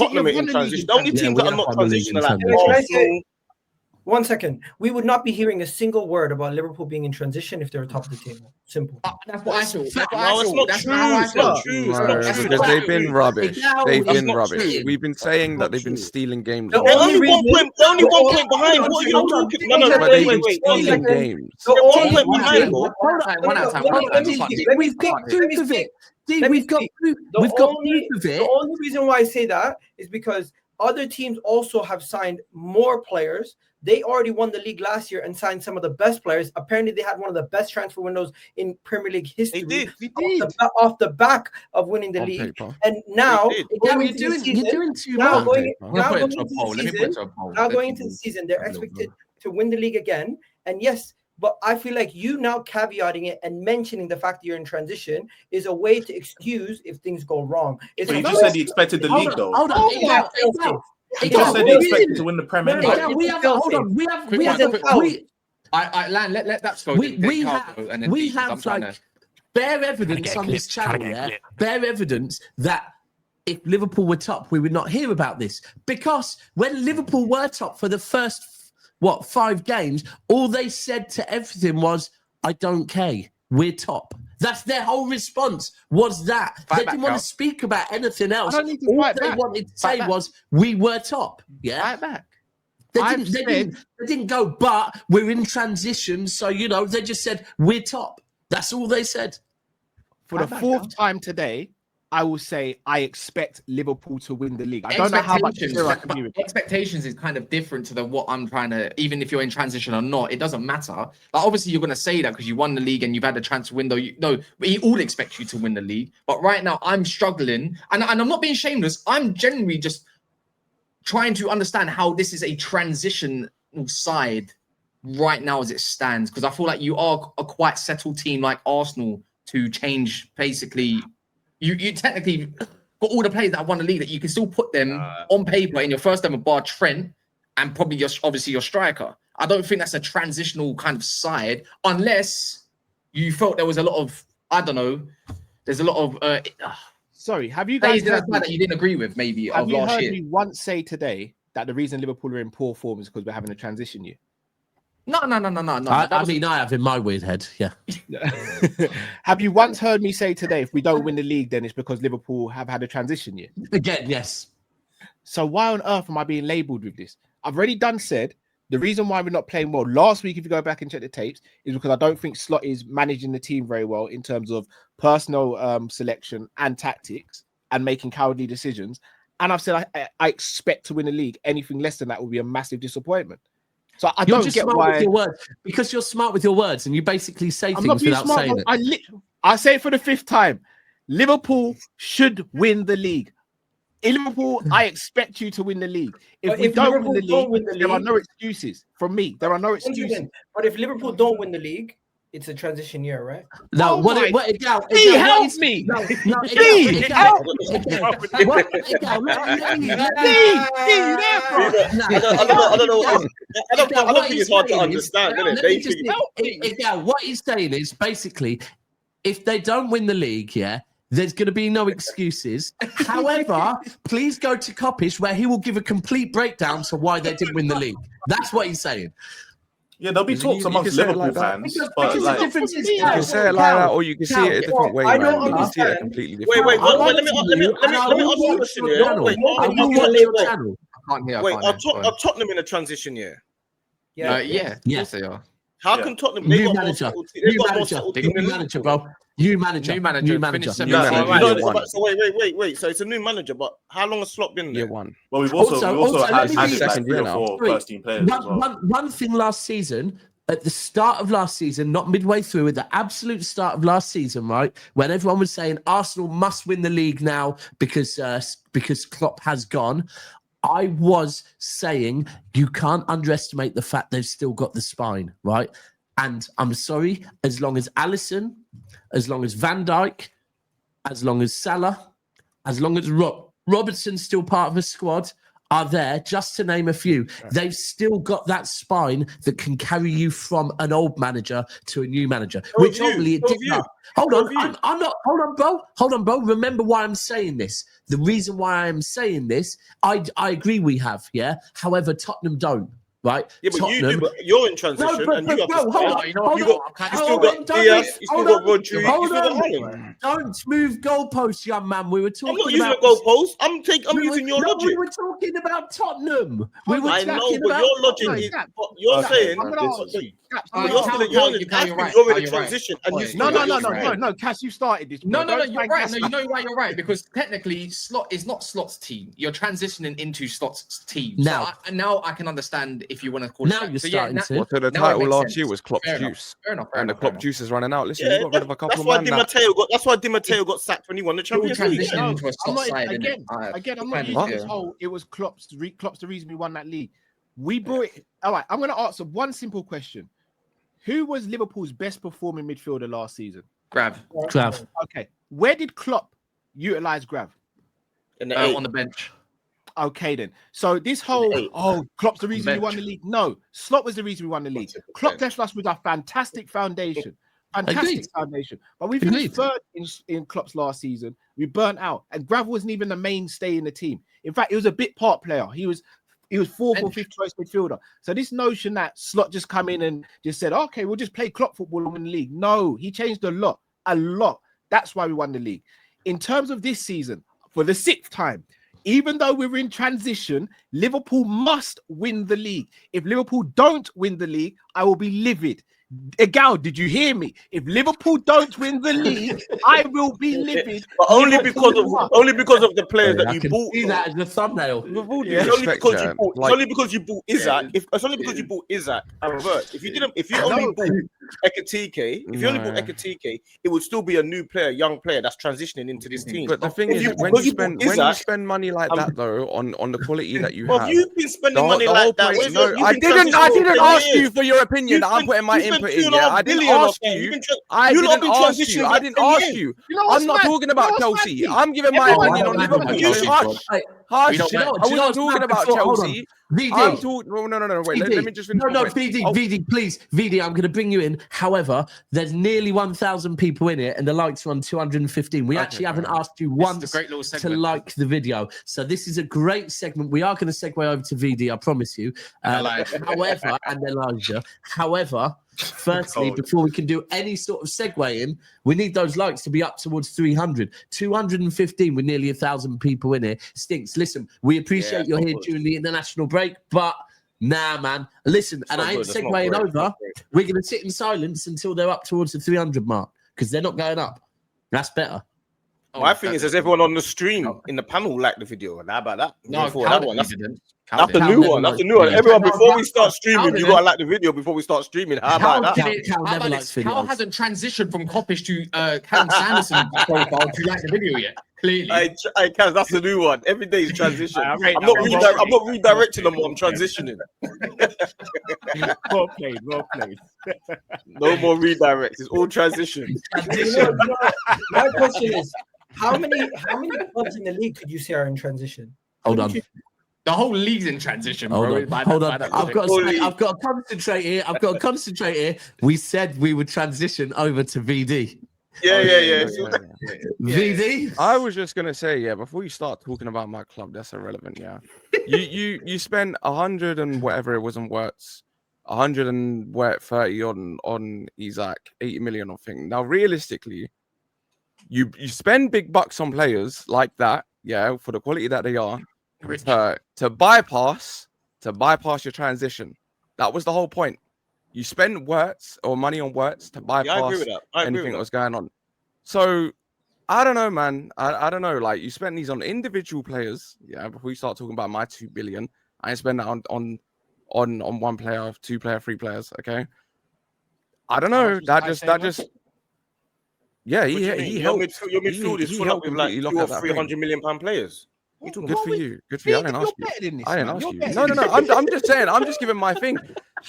Tottenham in transition. The only teams that are not transitional like Can I say Arsenal. 1 second? We would not be hearing a single word about Liverpool being in transition if they're top of the table. Simple. That's what I thought. No, it's not true. It's not true. It's not true. Because they've been rubbish. They've been not rubbish. true. We've been saying that they've been stealing games. The They're only only one reason- point. They're only 1 point behind. What are you talking? No, But they've been wait. stealing games. The They're 1 only point behind, bro. One at a time. We've got proof of it. We've got proof of it. The only reason why I say that is because other teams also have signed more players. They already won the league last year and signed some of the best players. Apparently, they had one of the best transfer windows in Premier League history. They did. Off the back of winning the league. Paper. And now, You're doing too now much. going Let into me put it to a poll. the season, they're expected to win the league again. And yes, but I feel like you now caveating it and mentioning the fact that you're in transition is a way to excuse if things go wrong. But you just said he expected the league, though. Hold on. He just said he expected to win the Premier League. Let that go. We have like bare evidence on this channel, bare evidence that if Liverpool were top, we would not hear about this. Because when Liverpool were top for the first, 5 games, all they said to everything was, I don't care, we're top. That's their whole response, was that. They didn't want to speak about anything else. All they wanted to say was, we were top. Yeah. Fight back. They didn't go, but we're in transition. So, they just said, we're top. That's all they said. For the fourth time today, I will say I expect Liverpool to win the league. I don't know how much expectations is kind of different to what I'm trying to, even if you're in transition or not, it doesn't matter. Like, obviously, you're going to say that because you won the league and you've had a transfer window. We all expect you to win the league. But right now, I'm struggling. And I'm not being shameless. I'm genuinely just trying to understand how this is a transition side right now as it stands. Because I feel like you are a quite settled team like Arsenal to change basically. You technically got all the players that have won the league that you can still put them on paper in your first ever bar Trent and probably obviously your striker. I don't think that's a transitional kind of side unless you felt there was a lot of, I don't know, there's a lot of sorry, have you guys heard that you didn't agree with maybe have of you last heard year? Me once say today that the reason Liverpool are in poor form is because we're having a transition year? No. I mean, I have in my weird head, yeah. Have you once heard me say today, if we don't win the league, then it's because Liverpool have had a transition year? Again, yes. So why on earth am I being labelled with this? I've already said the reason why we're not playing well last week, if you go back and check the tapes, is because I don't think Slot is managing the team very well in terms of personal selection and tactics and making cowardly decisions. And I've said I expect to win the league. Anything less than that will be a massive disappointment. So I don't get why. With your words, because you're smart with your words and you basically say things without saying it. I say it for the 5th time. Liverpool should win the league. In Liverpool, I expect you to win the league. If we don't win the league, there are no excuses from me. There are no excuses. But if Liverpool don't win the league, it's a transition year, right? No, help me. I don't think it's hard to understand, is it? What he's saying is basically, if they don't win the league, there's going to be no excuses. However, please go to KOPISH where he will give a complete breakdown to why they didn't win the league. That's what he's saying. Yeah, there'll be talks amongst Liverpool fans. But the difference is you can say it like that, or you can see it a different way. You can see it a completely different way. Wait, let me ask you a question here. Are Tottenham in a transition year? Yes, they are. How can Tottenham? New manager, bro. New manager. So wait. So it's a new manager, but how long has Slot been there? Year 1. Well, we've also had second three year or now. four first team players. One thing last season, at the start of last season, not midway through, at the absolute start of last season, right, when everyone was saying Arsenal must win the league now because Klopp has gone, I was saying you can't underestimate the fact they've still got the spine, right? And I'm sorry, as long as Alisson, as long as Van Dijk, as long as Salah, as long as Robertson's still part of the squad, are there, just to name a few. They've still got that spine that can carry you from an old manager to a new manager, which only it did not. Hold on, I'm not. Hold on, bro. Hold on, bro. Remember why I'm saying this. The reason why I'm saying this, I agree we have, yeah. However, Tottenham don't. Right? Yeah, but Tottenham, you do. But you're in transition, and you have to. Hold on. You still got Diaz. You still got Rodri. You still got Haaland. Don't move goalposts, young man. We were talking. I'm not using a goalpost. I'm using your logic. We were talking about Tottenham. I know, but your logic is. You're saying. You're in transition. No, Cass, you started this. No, you're right. No, you know why you're right, because technically, Slot is not Slot's team. You're transitioning into Slot's team. Now, now I can understand if you want to call now it. You're starting to. So the title last year was Klopp's juice, and the Klopp juice is running out. Listen, you got rid of a couple of men. That's why Di Matteo got sacked when he won the Champions League. I'm not using this whole. It was Klopp's the reason we won that league. We brought it. All right, I'm going to answer one simple question. Who was Liverpool's best performing midfielder last season? Grav. Okay. Where did Klopp utilize Grav? On the bench. Okay, then. So this whole, Klopp's the reason we won the league. No, Slot was the reason we won the league. Klopp left us with a fantastic foundation. Foundation. But we finished third in Klopp's last season. We burnt out. And Grav wasn't even the mainstay in the team. In fact, he was a bit part player. He was fourth or fifth choice midfielder. So this notion that Slot just come in and just said, okay, we'll just play Klopp football and win the league. No, he changed a lot. That's why we won the league. In terms of this season, for the 6th time, even though we're in transition, Liverpool must win the league. If Liverpool don't win the league, I will be livid. Egal, did you hear me? If Liverpool don't win the league, I will be livid. But only because of the players that you bought. See that as the thumbnail. It's only because you bought Isaac. It's only because you bought Isaac and reverse. If you only bought Ekitike, it would still be a new player, young player that's transitioning into this team. But the thing is, when you spend money like that, though, on the quality that you have, you've been spending money like that. I didn't ask you for your opinion. I'm putting my input in. I didn't ask you. I didn't ask you. I'm not talking about Chelsea. I'm giving my opinion on Liverpool. Hush. I wasn't talking about Chelsea. VD. No. Wait, let me just finish. No, VD, please. VD, I'm going to bring you in. However, there's nearly 1,000 people in it, and the likes are on 215. We actually haven't asked you once to like the video. So this is a great segment. We are going to segue over to VD, I promise you. However, and Elijah. However, firstly, before we can do any sort of segue in, we need those likes to be up towards 300. 215 with nearly 1,000 people in it. Stinks. Listen, we appreciate you're here during the international break, but nah, man. Listen, and I ain't segueing over. We're going to sit in silence until they're up towards the 300 mark, because they're not going up. That's better. My thing is, everyone on the stream in the panel liked the video. And how about that? No, that one. That's the new one. That's the new one. Everyone, before we start streaming, you gotta like the video before we start streaming. How about that? Cal hasn't transitioned from Kopish to Callum Sanderson profile to like the video yet. Clearly, I can. That's the new one. Every day is transition. I'm not redirecting them. I'm transitioning. Well played. No more redirects. It's all transition. My question is, how many clubs in the league could you say are in transition? Hold on. The whole league's in transition. Hold on. I've got to concentrate here. We said we would transition over to VD. Yeah. VD. I was just gonna say, before you start talking about my club, that's irrelevant. You spent 100 and whatever it was on Wirtz, 130 on Isaac, 80 million, I think. Now, realistically, you spend big bucks on players like that, for the quality that they are, to bypass your transition. That was the whole point. You spend money on Wirtz to bypass anything that was going on. So I don't know, man. I don't know. Like, you spend these on individual players. Before you start talking about my 2 billion, I spend that on one player, 2 player, 3 players. Okay. I don't know. That just. Yeah, he helped. Your midfield is full up with like 200 or 300 million pound players. Good for you. I didn't ask you. No. I'm just saying. I'm just giving my thing.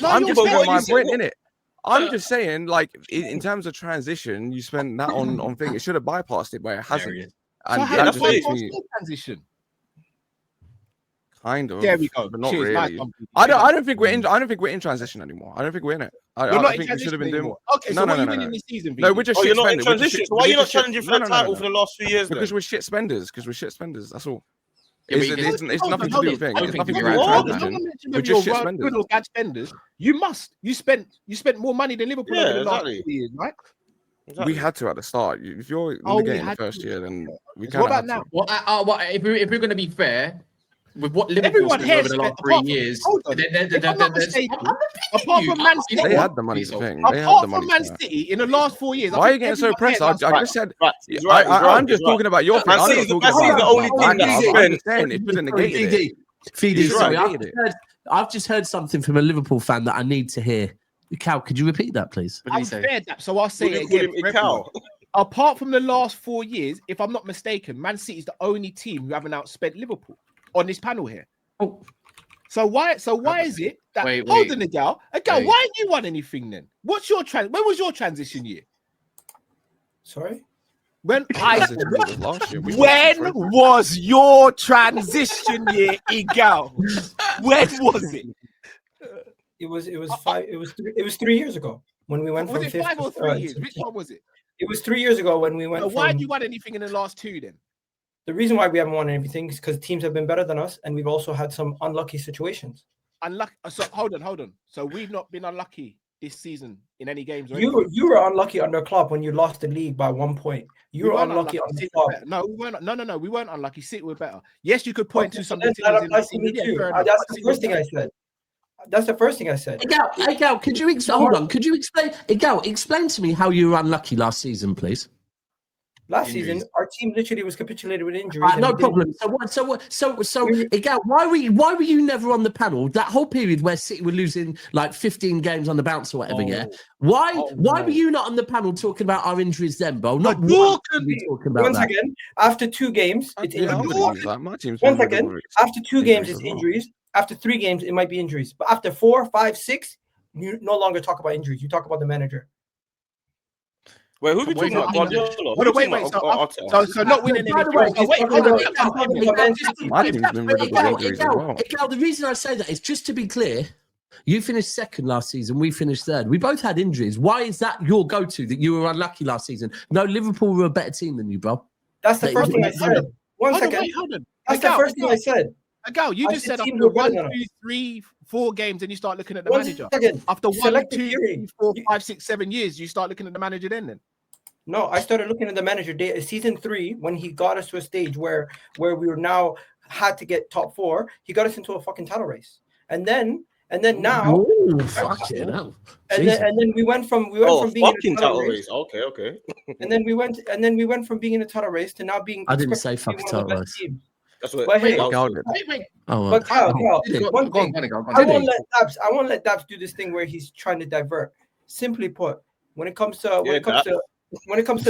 I'm just giving my point in it. I'm just saying, like, in terms of transition, you spend that on thing. It should have bypassed it, but it hasn't. And so that just makes me transition. Kind of. There we go. But not Cheers, really. nice. I don't think we're in. I don't think we're in transition anymore. I don't think we're in it. I think we should have been doing. Okay, so what are you winning this season? No, we're just. Oh, shit you're not in spenders. transition. So why are you not challenging for the title for the last few years? Because we're shit spenders. That's all. Yeah, It's nothing to do with things. It's nothing to do with What? transition. We're just shit spenders. Good or bad spenders. You spent more money than Liverpool over the last 2 years, right? We had to at the start. If you're in the game the first year, then we can't. What about now? What if we're going to be fair with what Liverpool's done over the last 3 years? Apart from Man City, they had the money to thing. Apart from Man City in the last 4 years, why are you getting so pressed? I just said. I'm just talking about your thing. I'm not talking about the only team that spent. It shouldn't negate it. Fidi, sorry, I've just heard something from a Liverpool fan that I need to hear. Cal, could you repeat that, please? I've heard that, so I'll say it again. Apart from the last 4 years, if I'm not mistaken, Man City is the only team who haven't outspent Liverpool on this panel here. Oh. So why is it that hold on, Egal, why haven't you won anything then? What's your when was your transition year? Sorry? When was your transition year, Egal? When was it? It was 3 years ago when we went from 5 or 3 years. Which one was it? It was 3 years ago when we went. Why have you won anything in the last 2 then? The reason why we haven't won anything is because teams have been better than us, and we've also had some unlucky situations. Unlucky. So hold on. So we've not been unlucky this season in any games. You were unlucky under Klopp when you lost the league by 1 point. You were unlucky under Klopp. No, we weren't. No, we weren't unlucky. City were better. Yes, you could point to some. That's the first thing I said. That's the first thing I said. Egal, could you hold on? Could you explain? Egal, explain to me how you were unlucky last season, please. Last season, our team literally was capitulated with injuries. No problem. So, Egal, why were you never on the panel that whole period where City were losing like 15 games on the bounce or whatever? Yeah. Why were you not on the panel talking about our injuries then, bro? Not talking about once again. After 2 games, it's injuries. Once again, after 2 games, it's injuries. After 3 games, it might be injuries. But after 4, 5, 6, you no longer talk about injuries. You talk about the manager. Wait, who are we talking about? Guardiola? Wait. So not winning any. Egal, the reason I say that is just to be clear. You finished second last season. We finished third. We both had injuries. Why is that your go-to that you were unlucky last season? No, Liverpool were a better team than you, bro. That's the first thing I said. One second. That's the first thing I said. Egal, you just said after 1, 2, 3, 4 games, and you start looking at the manager. After 1, 2, 3, 4, 5, 6, 7 years, you start looking at the manager then. No, I started looking at the manager season 3 when he got us to a stage where we were now had to get top 4. He got us into a fucking title race, and then now, and then we went from being in a title race. Okay. And then we went from being in a title race to now being. I didn't say fucking title race. That's what. But hey, wait. But Cal, one thing. I won't let Dabs do this thing where he's trying to divert. Simply put, when it comes to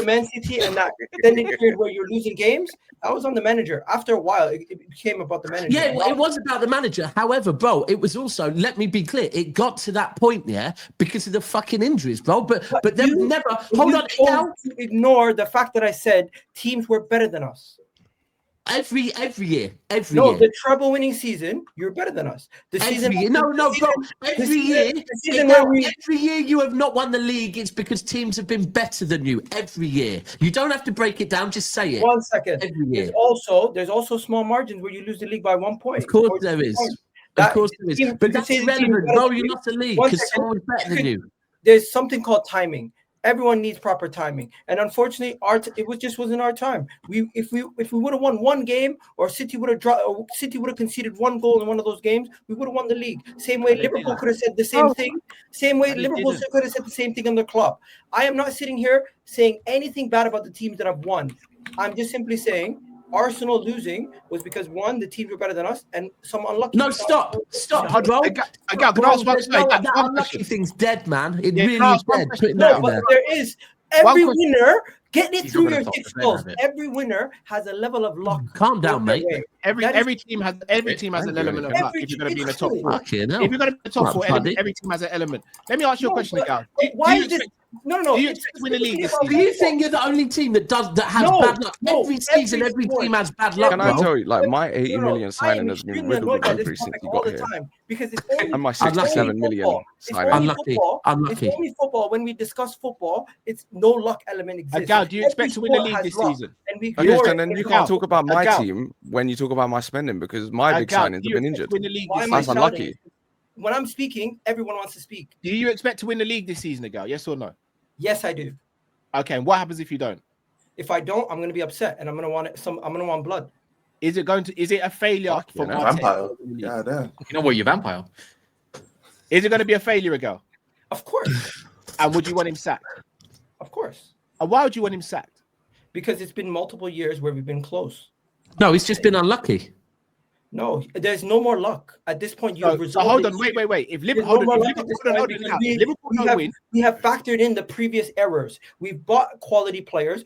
Man City and that extended period where you're losing games, I was on the manager. After a while, it became about the manager. Yeah, it was about the manager. However, bro, it was also, let me be clear, it got to that point, yeah, because of the fucking injuries, bro. But then never. Hold on, don't ignore the fact that I said teams were better than us. Every year. The treble winning season, you're better than us. Every year you have not won the league. It's because teams have been better than you every year. You don't have to break it down. Just say it. 1 second. Every year. There's also small margins where you lose the league by 1 point. Of course there is. But that's irrelevant, bro. You lost the league because someone's better than you. There's something called timing. Everyone needs proper timing, and unfortunately, just wasn't our time. If we would have won 1 game, or City would have conceded 1 goal in one of those games, we would have won the league. Same way Liverpool could have said the same thing. Same way Liverpool could have said the same thing on the club. I am not sitting here saying anything bad about the teams that have won. I'm just simply saying Arsenal losing was because 1, the teams were better than us, and some unlucky. No, stop, bro. That unlucky thing's dead, man. It really is dead. But there is every winner. Get it through your thick skulls. Every winner has a level of luck. Calm down, mate. Every team has an element of luck. If you're going to be in the top 4, if you're going to be in the top 4, every team has an element. Let me ask you a question, Egal. No. Do you expect to win the league this Do season? you think you're the only team that has bad luck? Every season, every team has bad luck, Can I tell you, like, my 80 million signing has been riddled with injuries since he got here. Because it's only, And my 67 million signing. Unlucky. It's only football. When we discuss football, it's no luck element exists. Gal, do you expect to win the league this season? And we Okay, so then you can't talk about my team when you talk about my spending because my big signings have been injured. That's unlucky. When I'm speaking, everyone wants to speak. Do you expect to win the league this season, Egal? Yes or no? Yes, I do. Okay, and what happens if you don't? If I don't, I'm going to be upset, and I'm going to want blood. Is it a failure for Vampire? Yeah, damn. You know what, you vampire. Is it going to be a failure, Egal? Of course. And would you want him sacked? Of course. And why would you want him sacked? Because it's been multiple years where we've been close. No, it's just been unlucky. No, there's no more luck at this point. So hold on, wait. If Liverpool don't win, we have factored in the previous errors. We've bought quality players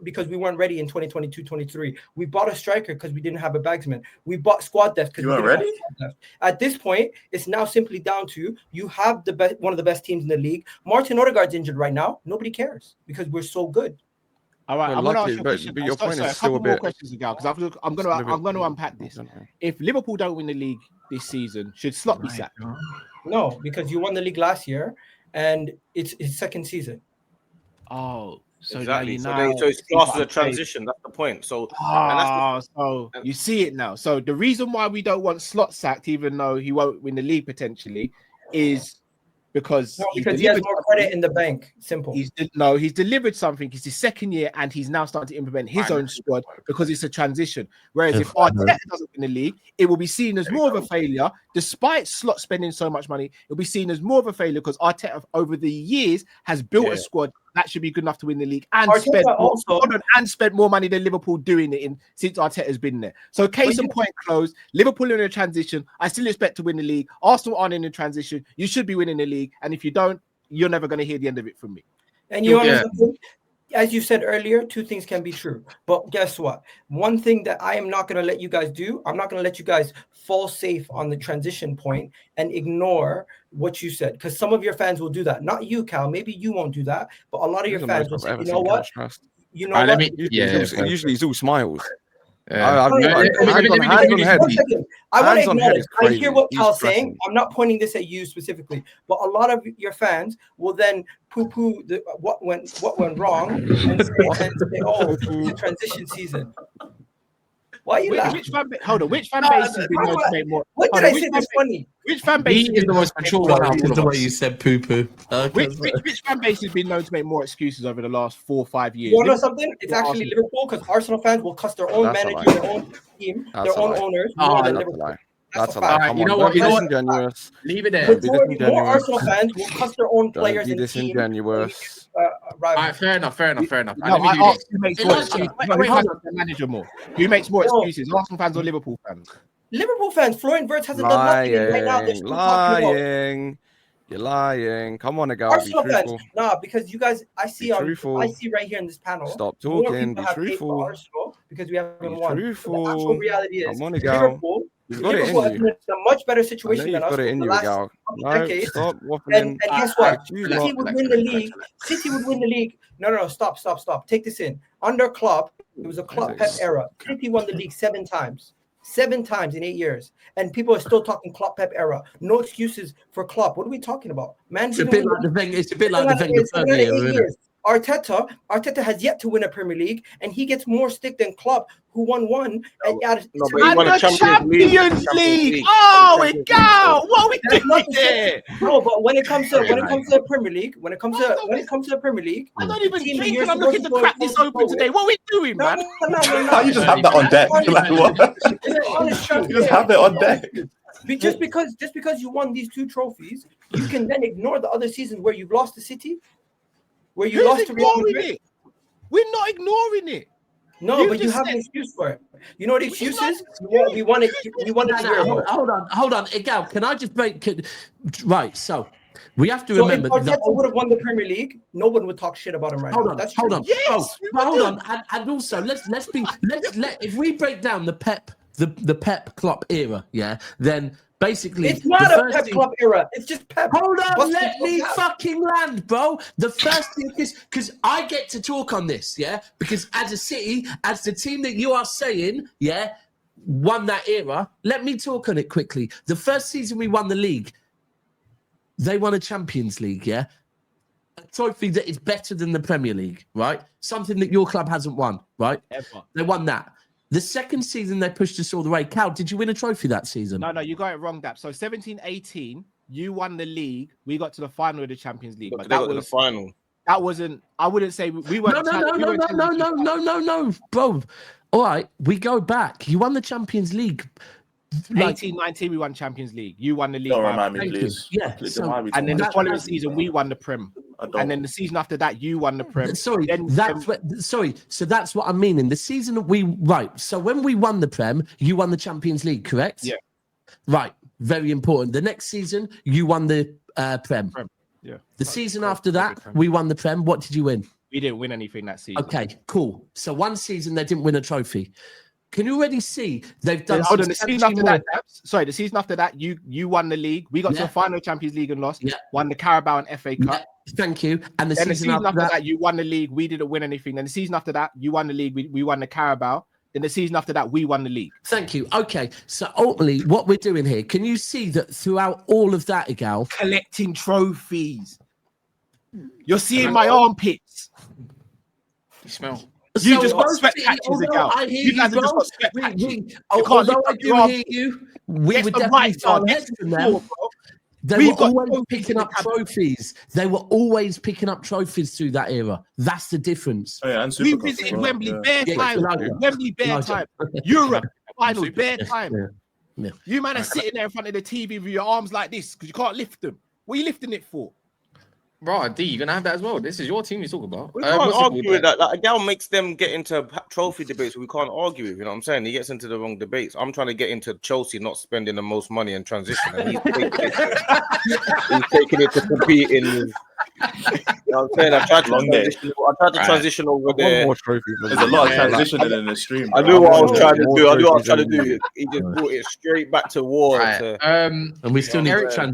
because we weren't ready in 2022-23. We bought a striker because we didn't have a bagsman. We bought squad depth because we didn't have squad depth. At this point, it's now simply down to you have the best, one of the best teams in the league. Martin Odegaard's injured right now. Nobody cares because we're so good. All right, I'm going to ask you a question. But your point is a still couple a bit. More questions, because I'm going to unpack this. If Liverpool don't win the league this season, should Slot be sacked? No, because you won the league last year, and it's his second season. Oh, so exactly. now So it's classed as a transition. That's the point. So, so you see it now. So the reason why we don't want Slot sacked, even though he won't win the league potentially, is because he has more credit in the bank. Simple. He's delivered something. It's his second year, and he's now starting to implement his own squad because it's a transition. Whereas if Arteta doesn't win the league, it will be seen as more of a failure. Despite Slot spending so much money, it'll be seen as more of a failure because Arteta over the years has built a squad that should be good enough to win the league and spent more money than Liverpool doing it since Arteta's been there. So case in point closed. Liverpool in a transition. I still expect to win the league. Arsenal aren't in a transition. You should be winning the league. And if you don't, you're never going to hear the end of it from me. And you understand, as you said earlier, two things can be true. But guess what? One thing that I am not going to let you guys do, I'm not going to let you guys fall safe on the transition point and ignore what you said. Because some of your fans will do that. Not you, Cal. Maybe you won't do that. But a lot of your fans will say, you know what? You know what? Usually he's all smiles. I want to acknowledge. I hear what Cal's saying. I'm not pointing this at you specifically, but a lot of your fans will then poo-poo what went wrong and say, "Oh, it's a transition season." Why are you laughing? Which fan base has been known to make more? What did I say that's funny? Which fan base is the most mature one out of the way you said poo-poo. Which fan base has been known to make more excuses over the last 4 or 5 years? You want to know something? It's actually Liverpool because Arsenal fans will cuss their own manager, their own team, their own owners. That's a lie. You know what? Disingenuous. Leave it there. More Arsenal fans will cuss their own players and team. All right, fair enough. No, I asked who makes more excuses. Manager more. Who makes more excuses? Arsenal fans or Liverpool fans? Liverpool fans. Florian Wirtz hasn't done nothing right now. You're lying. Come on, Egal. Arsenal fans, because you guys, I see right here in this panel. Stop talking. Be truthful. Because we haven't won. Truthful. The actual reality is, come on, Egal. Liverpool has been in a much better situation than us in the last decade. Stop waffling. And guess what? City would win the league. City would win the league. No, stop. Take this in. Under Klopp, it was a Klopp Pep era. City won the league 7 times. 7 times in 8 years. And people are still talking Klopp Pep era. No excuses for Klopp. What are we talking about? Man, it's a bit like the Wenger. Arteta has yet to win a Premier League, and he gets more stick than Klopp, who won one. And the Champions League. Oh, Egal, what are we doing there? No, but when it comes to the Premier League, when it comes to the Premier League, I'm not even drinking. I'm looking to crack this open today. What are we doing, man? No. You just have that on deck. Like what? You just have it on deck. Just because you won these 2 trophies, you can then ignore the other seasons where you've lost to City. Where you lost to Real Madrid? We're not ignoring it. No, but you have an excuse for it. You know what the excuse is? We want it. Hold on. Egal, can I just break? Right, so we have to remember. If Arteta would have won the Premier League, no one would talk shit about him right now. Hold on. Yes, hold on. And also, let's if we break down the Pep Klopp era, then Basically, it's not a Pep Club era. It's just Pep. Hold on, let me fucking land, bro. The first thing is because I get to talk on this, yeah. Because as a City, as the team that you are saying, yeah, won that era. Let me talk on it quickly. The first season we won the league, they won a Champions League, yeah. A trophy that is better than the Premier League, right? Something that your club hasn't won, right? Ever. They won that. The second season, they pushed us all the way. Cal, did you win a trophy that season? No, you got it wrong, Dap. So 17-18, you won the league. We got to the final of the Champions League. But that was the final. That wasn't. I wouldn't say we weren't. No, bro. All right, we go back. You won the Champions League. 18-19, we won Champions League. You won the league. Don't remind me, please. Yeah. And then the following season, we won the Prem. And then the season after that, you won the Prem. Sorry, so that's what I'm meaning. The season that so when we won the Prem, you won the Champions League, correct? Yeah. Right, very important. The next season, you won the Prem. Yeah. The season after that, we won the Prem. What did you win? We didn't win anything that season. Okay, cool. So one season, they didn't win a trophy. Can you already see they've done? Hold on, the season after that. Sorry, the season after that, you won the league. We got to the final Champions League and lost. Yeah. Won the Carabao and FA Cup. Yeah. Thank you. And the season after that, you won the league. We didn't win anything. Then the season after that, you won the league. We won the Carabao. Then the season after that, we won the league. Thank you. Okay, so ultimately, what we're doing here, can you see that throughout all of that, Egal? Collecting trophies. You're seeing my armpits. You smell. You just got sweat patches again. You guys have just got sweat patches. Although I do hear you, we were definitely far ahead from them. They were always picking up trophies. They were always picking up trophies through that era. That's the difference. Oh, yeah, and we visited Wembley bare time. Wembley bare time. Europe finals bare time. Yeah. You man are sitting there in front of the TV with your arms like this because you can't lift them. What are you lifting it for? Bro, D, you're gonna have that as well. This is your team you talk about. We can't argue with that. Like, Egal makes them get into trophy debates we can't argue with. You know what I'm saying? He gets into the wrong debates. I'm trying to get into Chelsea not spending the most money in transition. And he's taking it to compete in. You know what I'm saying? I tried to transition over there. There's a lot of transitioning in the stream. I knew what I was trying to do. He just brought it straight back to war. And we still need to transition.